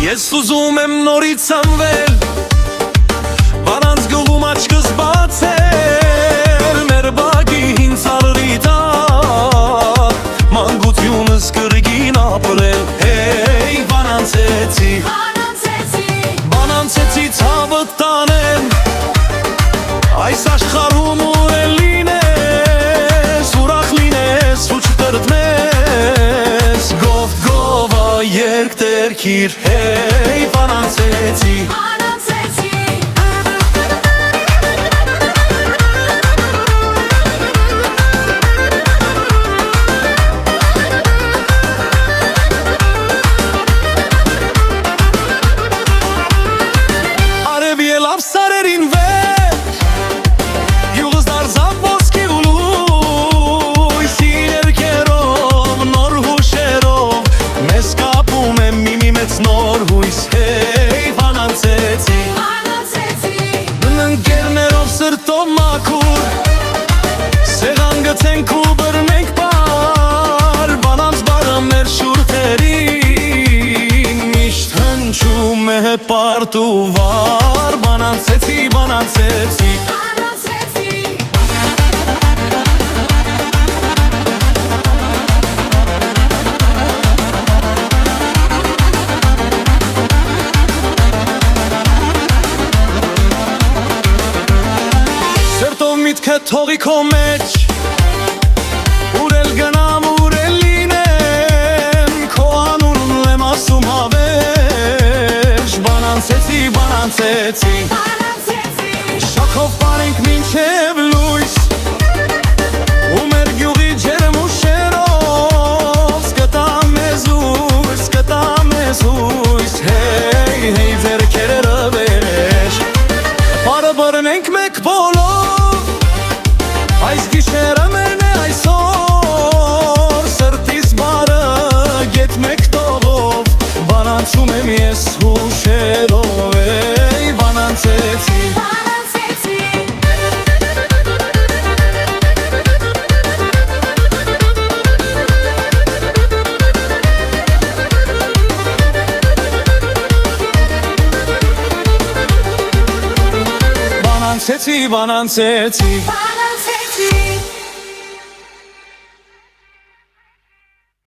Ես ուզում եմ նորից անվել, վանանց գլում աչքս բացել, մեր բակի հին ծառերի տակ, մանկությունս կրկին ապրել, հեյ վանանցեցի, վանանցեցի ցավը տանեմ, այս աշխարհում ուր էլ լինես, ուրախ լինես ու չտրտմես, գով գովա երկ տերքիր, հեյ վանանցեցի, արևի էլ ապսարերին վեր, յուղս դարձավ ոսկի ու լույս, իր երգերով, նոր հուշերով, մեզ կապում է մի մեծ նոր հույս, հեյ վանանցեցի, ընկերներով սրտով մաքուր, սեղան գցենք ու բռնենք պար, վանանց բարը մեր շուրթերին, միշտ հնչում է պարտ ու վար, վանանցեցի, վանանցեցի, սրտով միտքը թողի քո մեջ, ուր էլ գնամ, ուր էլ լինեմ, քո անունն եմ ասում հավերժ, վանանցեցի, վանանցեցի, շաքով պարենք մինչև լույս, ու մեր գյուղի ջերմ ուշերով, սկտա մեզ հույս, հեյ, հեյ ձեռքերը վեր, պարը բռնենք մեկ բոլոր, այս գիշերը մերն է այսօր, սրտիս բարը գետ մեկ տողով, վանանցում եմ ես հուշերով, էй վանանցեցի, վանանցեցի, վանանցեցի